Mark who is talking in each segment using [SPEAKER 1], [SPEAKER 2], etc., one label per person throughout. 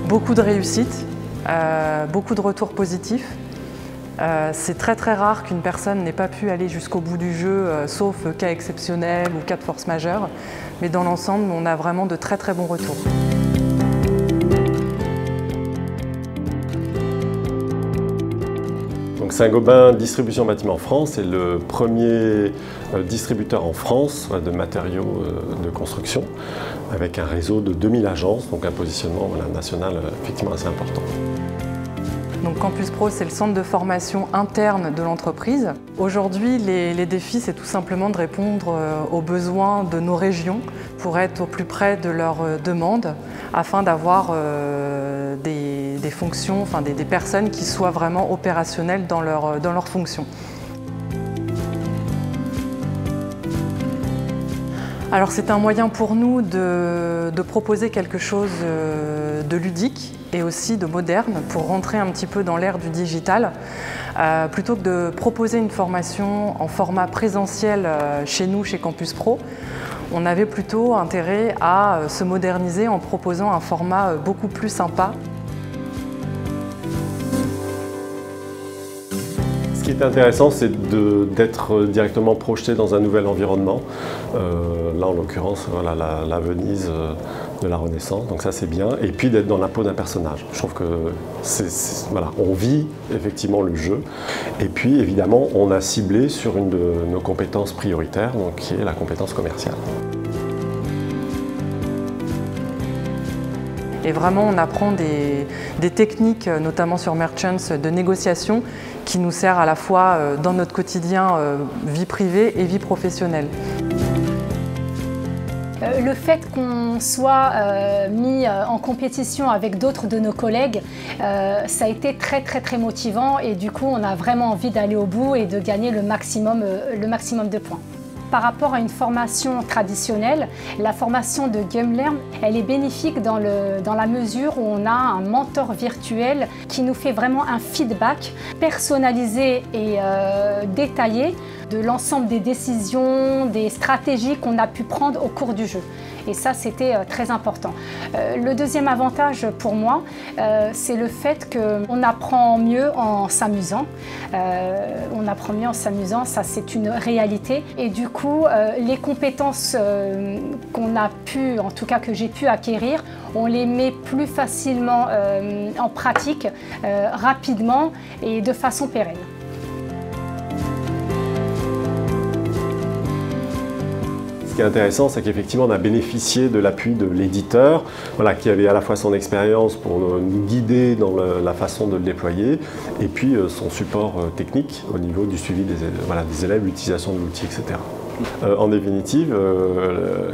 [SPEAKER 1] Beaucoup de réussites, beaucoup de retours positifs. C'est très rare qu'une personne n'ait pas pu aller jusqu'au bout du jeu, sauf cas exceptionnels ou cas de force majeure. Mais dans l'ensemble, on a vraiment de très bons retours.
[SPEAKER 2] Donc Saint-Gobain Distribution Bâtiment France est le premier distributeur en France de matériaux de construction avec un réseau de 2000 agences, donc un positionnement national effectivement assez important.
[SPEAKER 1] Donc Campus Pro, c'est le centre de formation interne de l'entreprise. Aujourd'hui, les défis, c'est tout simplement de répondre aux besoins de nos régions pour être au plus près de leurs demandes afin d'avoir des fonctions, enfin des personnes qui soient vraiment opérationnelles dans leurs fonctions. Alors c'est un moyen pour nous de proposer quelque chose de ludique et aussi de moderne pour rentrer un petit peu dans l'ère du digital. Plutôt que de proposer une formation en format présentiel chez nous, chez Campus Pro, on avait plutôt intérêt à se moderniser en proposant un format beaucoup plus sympa.
[SPEAKER 2] Ce qui est intéressant, c'est d'être directement projeté dans un nouvel environnement. Là, en l'occurrence, voilà, la Venise de la Renaissance, donc ça c'est bien. Et puis d'être dans la peau d'un personnage. Je trouve que voilà, on vit effectivement le jeu. Et puis évidemment, on a ciblé sur une de nos compétences prioritaires, donc, qui est la compétence commerciale.
[SPEAKER 1] Et vraiment, on apprend des techniques, notamment sur Merchants, de négociation, qui nous sert à la fois dans notre quotidien, vie privée et vie professionnelle.
[SPEAKER 3] Le fait qu'on soit mis en compétition avec d'autres de nos collègues, ça a été très motivant et du coup, on a vraiment envie d'aller au bout et de gagner le maximum de points. Par rapport à une formation traditionnelle, la formation de GameLearn, elle est bénéfique dans la mesure où on a un mentor virtuel qui nous fait vraiment un feedback personnalisé et détaillé de l'ensemble des décisions, des stratégies qu'on a pu prendre au cours du jeu. Et ça, c'était très important. Le deuxième avantage pour moi, c'est le fait qu'on apprend mieux en s'amusant. On apprend mieux en s'amusant, ça c'est une réalité. Et du coup, les compétences qu'on a pu, en tout cas que j'ai pu acquérir, on les met plus facilement en pratique, rapidement et de façon pérenne.
[SPEAKER 2] Ce qui est intéressant, c'est qu'effectivement on a bénéficié de l'appui de l'éditeur, voilà, qui avait à la fois son expérience pour nous guider dans la façon de le déployer, et puis son support technique au niveau du suivi des élèves, l'utilisation de l'outil, etc. En définitive,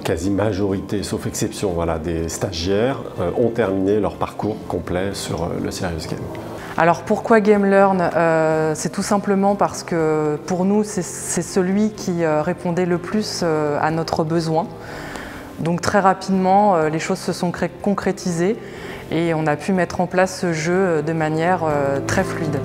[SPEAKER 2] quasi majorité, sauf exception, voilà, des stagiaires ont terminé leur parcours complet sur le Serious Game.
[SPEAKER 1] Alors pourquoi GameLearn? C'est tout simplement parce que pour nous, c'est celui qui répondait le plus à notre besoin. Donc très rapidement, les choses se sont concrétisées et on a pu mettre en place ce jeu de manière très fluide.